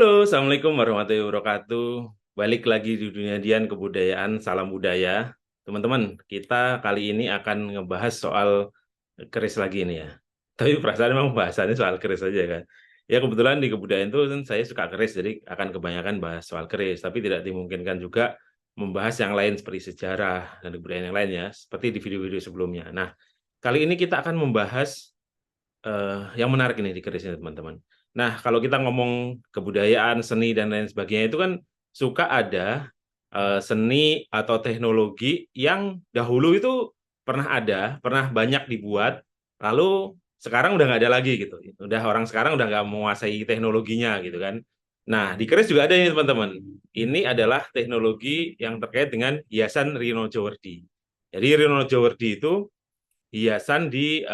Halo, Assalamualaikum warahmatullahi wabarakatuh. Balik lagi di dunia Dian Kebudayaan, salam budaya. Teman-teman, kita kali ini akan ngebahas soal keris lagi nih ya. Tapi perasaan memang bahasannya soal keris aja kan. Ya kebetulan di kebudayaan itu kan saya suka keris, jadi akan kebanyakan bahas soal keris. Tapi tidak dimungkinkan juga membahas yang lain seperti sejarah dan kebudayaan yang lainnya, seperti di video-video sebelumnya. Nah, kali ini kita akan membahas yang menarik ini di keris ini teman-teman. Nah, kalau kita ngomong kebudayaan, seni dan lain sebagainya itu kan suka ada seni atau teknologi yang dahulu itu pernah ada, pernah banyak dibuat, lalu sekarang udah nggak ada lagi gitu. Udah orang sekarang udah nggak menguasai teknologinya gitu kan. Nah, di keris juga ada ini teman-teman. Ini adalah teknologi yang terkait dengan hiasan Rino Djawadi. Jadi Rino Djawadi itu hiasan di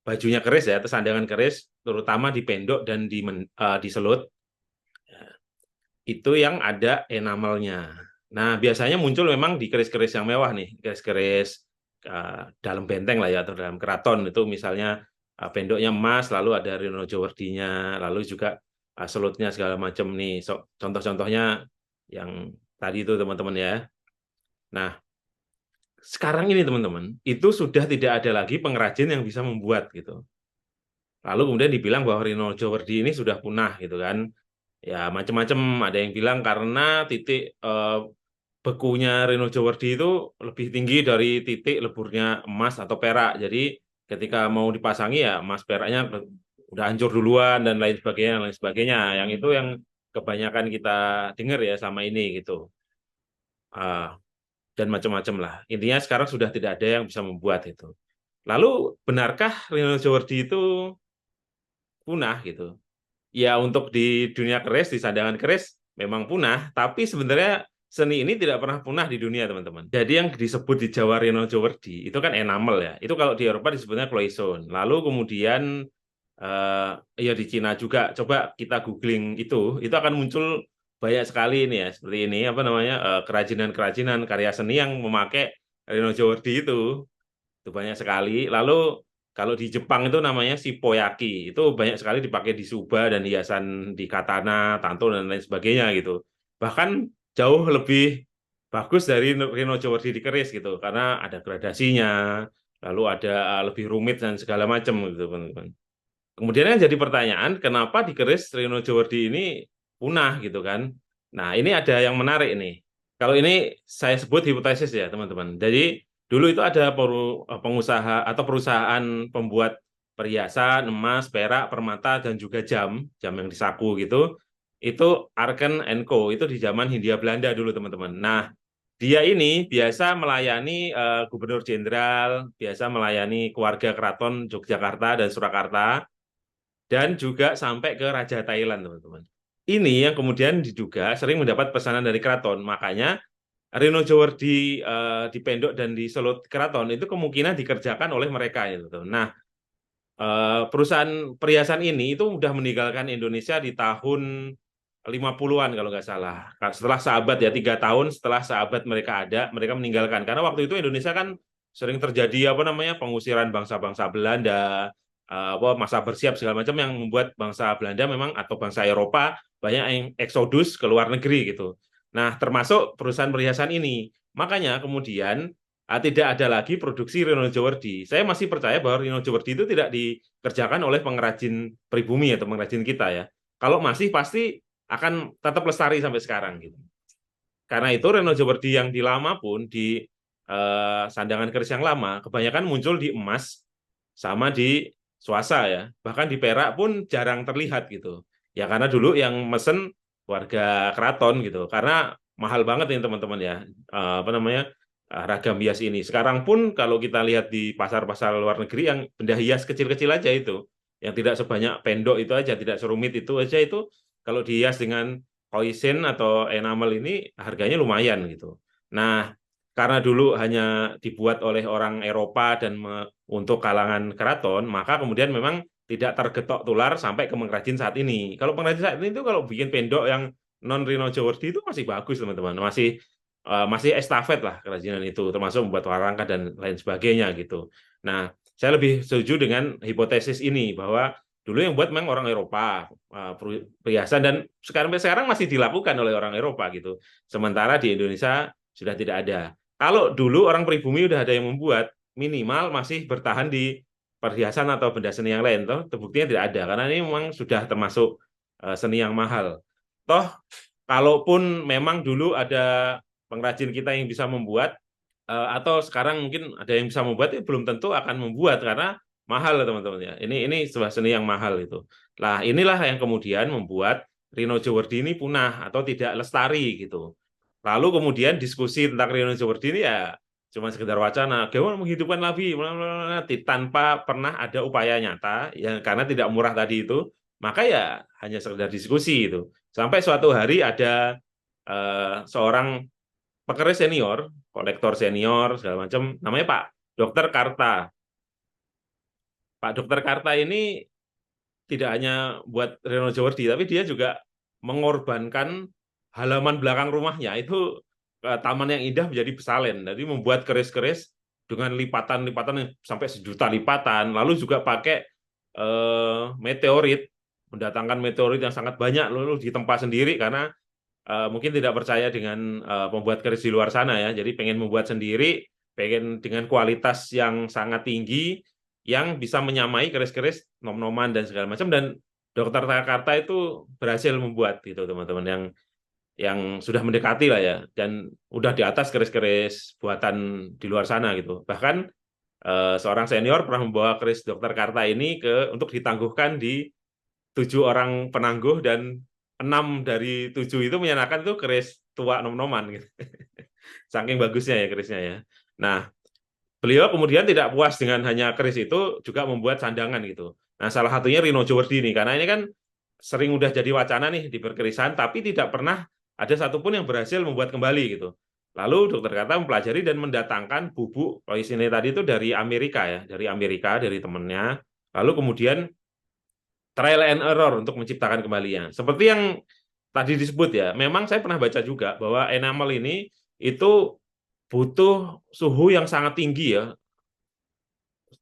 bajunya keris ya, atau sandangan keris, terutama di pendok dan di selut, itu yang ada enamelnya. Nah, biasanya muncul memang di keris-keris yang mewah nih, keris-keris dalam benteng lah ya, atau dalam keraton itu misalnya pendoknya emas, lalu ada Rino Djawardinya, lalu juga selutnya segala macam nih. Contoh-contohnya yang tadi itu teman-teman ya. Nah, sekarang ini teman-teman, itu sudah tidak ada lagi pengrajin yang bisa membuat gitu. Lalu kemudian dibilang bahwa Rino Djawadi ini sudah punah gitu kan. Ya macam-macam, ada yang bilang karena titik bekunya Rino Djawadi itu lebih tinggi dari titik leburnya emas atau perak. Jadi ketika mau dipasangi ya emas peraknya udah hancur duluan dan lain sebagainya, lain sebagainya. Yang itu yang kebanyakan kita dengar ya sama ini gitu. Ah, dan macam-macam lah. Intinya sekarang sudah tidak ada yang bisa membuat itu. Lalu benarkah Rino Djawadi itu punah gitu? Ya untuk di dunia keris, di sandangan keris memang punah, tapi sebenarnya seni ini tidak pernah punah di dunia, teman-teman. Jadi yang disebut di Jawa Reno Djawardi itu kan enamel ya. Itu kalau di Eropa disebutnya cloison. Lalu kemudian ya di Cina juga. Coba kita googling itu akan muncul banyak sekali ini ya, seperti ini apa namanya kerajinan-kerajinan karya seni yang memakai Reno Djawardi itu banyak sekali. Lalu kalau di Jepang itu namanya Shippoyaki. Itu banyak sekali dipakai di Suba dan hiasan di katana, tanto dan lain sebagainya gitu. Bahkan jauh lebih bagus dari Rino Djawadi di keris gitu karena ada gradasinya, lalu ada lebih rumit dan segala macam gitu, teman-teman. Kemudian kan jadi pertanyaan, kenapa di keris Rino Djawadi ini punah gitu kan? Nah, ini ada yang menarik nih. Kalau ini saya sebut hipotesis ya, teman-teman. Jadi dulu itu ada pengusaha atau perusahaan pembuat perhiasan, emas, perak, permata, dan juga jam yang disaku gitu. Itu Arken Co. Itu di zaman Hindia Belanda dulu, teman-teman. Nah, dia ini biasa melayani gubernur jenderal, biasa melayani keluarga keraton Yogyakarta dan Surakarta, dan juga sampai ke Raja Thailand, teman-teman. Ini yang kemudian diduga sering mendapat pesanan dari keraton. Makanya Rino Djawadi di Pendok dan di Solo Keraton itu kemungkinan dikerjakan oleh mereka itu. Nah, perusahaan perhiasan ini itu udah meninggalkan Indonesia di tahun 50-an kalau nggak salah. Setelah sahabat ya, 3 tahun setelah sahabat mereka ada, mereka meninggalkan. Karena waktu itu Indonesia kan sering terjadi apa namanya pengusiran bangsa-bangsa Belanda, apa masa bersiap segala macam yang membuat bangsa Belanda memang atau bangsa Eropa banyak yang eksodus ke luar negeri gitu. Nah, termasuk perusahaan perhiasan ini. Makanya kemudian tidak ada lagi produksi Rino Djawadi. Saya masih percaya bahwa Rino Djawadi itu tidak dikerjakan oleh pengrajin pribumi atau pengrajin kita ya. Kalau masih pasti akan tetap lestari sampai sekarang gitu. Karena itu Reno Djawadi yang di lama pun di sandangan keris yang lama kebanyakan muncul di emas sama di swasa ya. Bahkan di perak pun jarang terlihat gitu. Ya karena dulu yang mesen warga keraton gitu. Karena mahal banget ini teman-teman ya. Apa namanya? Ragam hias ini. Sekarang pun kalau kita lihat di pasar-pasar luar negeri yang benda hias kecil-kecil aja itu, yang tidak sebanyak pendok itu aja, tidak serumit itu aja itu kalau dihias dengan koisin atau enamel ini harganya lumayan gitu. Nah, karena dulu hanya dibuat oleh orang Eropa dan untuk kalangan keraton, maka kemudian memang tidak tergetok tular sampai ke pengrajin saat ini. Kalau pengrajin saat ini itu kalau bikin pendok yang non Rino Djawadi itu masih bagus teman-teman, masih estafet lah kerajinan itu, termasuk membuat warangka dan lain sebagainya gitu. Nah, saya lebih setuju dengan hipotesis ini bahwa Dulu yang buat memang orang Eropa, perhiasan, dan sekarang masih dilakukan oleh orang Eropa gitu. Sementara di Indonesia sudah tidak ada. Kalau dulu orang pribumi udah ada yang membuat, minimal masih bertahan di perhiasan atau benda seni yang lain. Toh terbuktinya tidak ada, karena ini memang sudah termasuk seni yang mahal. Toh kalaupun memang dulu ada pengrajin kita yang bisa membuat, atau sekarang mungkin ada yang bisa membuat, ya belum tentu akan membuat karena mahal teman-teman ya. Ini sebuah seni yang mahal itu. Nah, inilah yang kemudian membuat Rino Djowerdi ini punah atau tidak lestari gitu. Lalu kemudian diskusi tentang Rino Djowerdi ini ya cuma sekedar wacana, bagaimana menghidupkan lagi tanpa pernah ada upaya nyata ya, karena tidak murah tadi itu, maka ya hanya sekedar diskusi itu. Sampai suatu hari ada seorang pekeris senior, kolektor senior segala macam, namanya Pak Dokter Karta. Pak Dokter Karta ini tidak hanya buat Reno Djowerdi, tapi dia juga mengorbankan halaman belakang rumahnya itu taman yang indah menjadi pesalen. Jadi membuat keris-keris dengan lipatan-lipatan yang sampai 1 juta lipatan, lalu juga pakai meteorit, mendatangkan meteorit yang sangat banyak, lalu ditempa sendiri karena mungkin tidak percaya dengan pembuat keris di luar sana ya. Jadi pengen membuat sendiri, pengen dengan kualitas yang sangat tinggi, yang bisa menyamai keris-keris nom-noman dan segala macam. Dan Dokter Jakarta itu berhasil membuat gitu teman-teman, yang sudah mendekati lah ya, dan udah di atas keris-keris buatan di luar sana gitu. Bahkan seorang senior pernah membawa keris Dokter Karta ini untuk ditangguhkan di 7 orang penangguh, dan 6 dari 7 itu menyatakan itu keris tua nom-noman gitu. Saking bagusnya ya kerisnya ya. Nah, beliau kemudian tidak puas dengan hanya keris itu, juga membuat sandangan gitu. Nah, salah satunya Rino Djowerdi nih, karena ini kan sering udah jadi wacana nih di perkerisan, tapi tidak pernah ada satupun yang berhasil membuat kembali gitu. Lalu Dokter Kata mempelajari dan mendatangkan bubuk ini tadi itu dari Amerika ya, dari temennya. Lalu kemudian trial and error untuk menciptakan kembalinya. Seperti yang tadi disebut ya, memang saya pernah baca juga bahwa enamel ini itu butuh suhu yang sangat tinggi ya,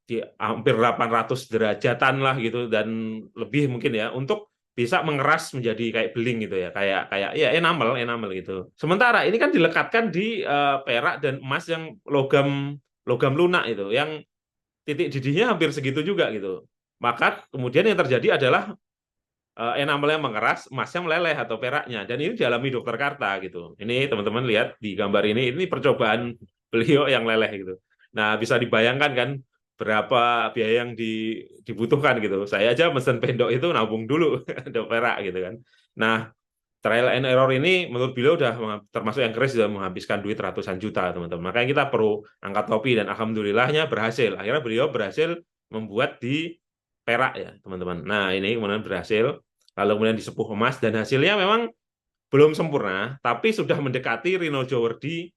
di hampir 800 derajatan lah gitu, dan lebih mungkin ya, untuk bisa mengeras menjadi kayak beling gitu ya, kayak ya enamel gitu. Sementara ini kan dilekatkan di perak dan emas yang logam logam lunak itu, yang titik didihnya hampir segitu juga gitu. Maka kemudian yang terjadi adalah enamelnya mengeras, emasnya meleleh atau peraknya, dan ini dialami Dokter Karta gitu. Ini teman-teman lihat di gambar ini percobaan beliau yang leleh gitu. Nah, bisa dibayangkan kan berapa biaya yang dibutuhkan gitu. Saya aja mesen pendok itu nabung dulu ada perak gitu kan. Nah, trial and error ini menurut beliau udah termasuk yang keris, sudah menghabiskan duit ratusan juta teman-teman. Makanya kita perlu angkat topi, dan alhamdulillahnya berhasil. Akhirnya beliau berhasil membuat di perak ya teman-teman. Nah, ini kemudian berhasil, lalu kemudian disepuh emas, dan hasilnya memang belum sempurna, tapi sudah mendekati Rino Djowerdi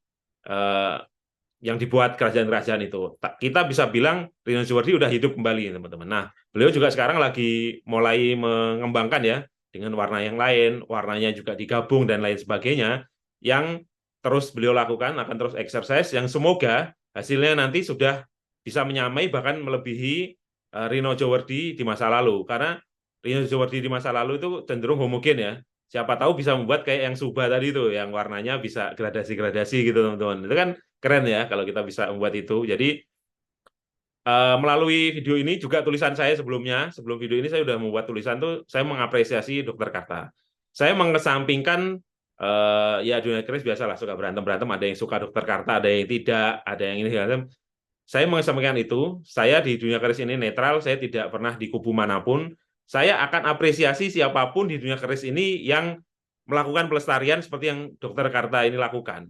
yang dibuat kerajaan-kerajaan itu. Kita bisa bilang Rino Djowerdi udah hidup kembali teman-teman. Nah, beliau juga sekarang lagi mulai mengembangkan ya, dengan warna yang lain, warnanya juga digabung dan lain sebagainya, yang terus beliau lakukan, akan terus exercise, yang semoga hasilnya nanti sudah bisa menyamai bahkan melebihi Rino Djowerdi di masa lalu. Karena Rino Djowerdi di masa lalu itu cenderung homogen ya. Siapa tahu bisa membuat kayak yang Subha tadi itu, yang warnanya bisa gradasi-gradasi gitu teman-teman. Itu kan keren ya kalau kita bisa membuat itu. Jadi melalui video ini juga tulisan saya sebelumnya, sebelum video ini saya sudah membuat tulisan tuh, saya mengapresiasi Dokter Karta. Saya mengesampingkan ya dunia keris biasalah, suka berantem-berantem, ada yang suka Dokter Karta, ada yang tidak, ada yang ini. Saya mengesampingkan itu, saya di dunia keris ini netral, saya tidak pernah di kubu manapun. Saya akan apresiasi siapapun di dunia keris ini yang melakukan pelestarian seperti yang Dokter Karta ini lakukan.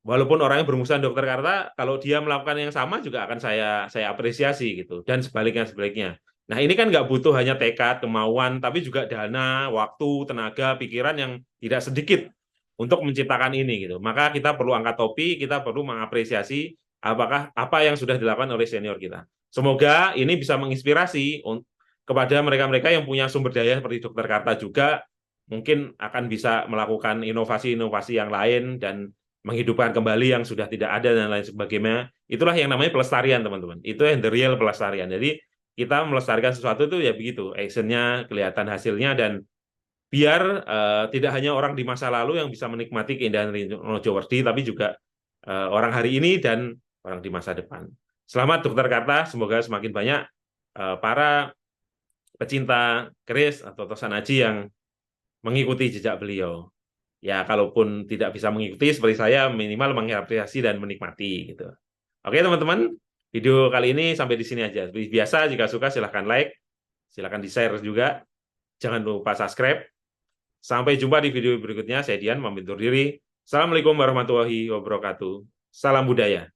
Walaupun orangnya bermusuhan Dokter Karta, kalau dia melakukan yang sama juga akan saya apresiasi gitu. Dan sebaliknya. Nah, ini kan nggak butuh hanya tekad, kemauan, tapi juga dana, waktu, tenaga, pikiran yang tidak sedikit untuk menciptakan ini gitu. Maka kita perlu angkat topi, kita perlu mengapresiasi apa yang sudah dilakukan oleh senior kita. Semoga ini bisa menginspirasi kepada mereka-mereka yang punya sumber daya seperti Dokter Karta juga, mungkin akan bisa melakukan inovasi-inovasi yang lain dan menghidupkan kembali yang sudah tidak ada dan lain sebagainya. Itulah yang namanya pelestarian teman-teman. Itu yang the real pelestarian. Jadi kita melestarikan sesuatu itu ya begitu, actionnya kelihatan hasilnya, dan biar tidak hanya orang di masa lalu yang bisa menikmati keindahan Rinojowerdi, tapi juga orang hari ini dan orang di masa depan. Selamat Dokter Karta, semoga semakin banyak para pecinta keris atau Tosan Aji yang mengikuti jejak beliau. Ya, kalaupun tidak bisa mengikuti seperti saya, minimal mengapresiasi dan menikmati gitu. Oke teman-teman, video kali ini sampai di sini aja. Seperti biasa, jika suka silahkan like, silahkan di-share juga. Jangan lupa subscribe. Sampai jumpa di video berikutnya. Saya Dian, pamit undur diri. Assalamualaikum warahmatullahi wabarakatuh. Salam budaya.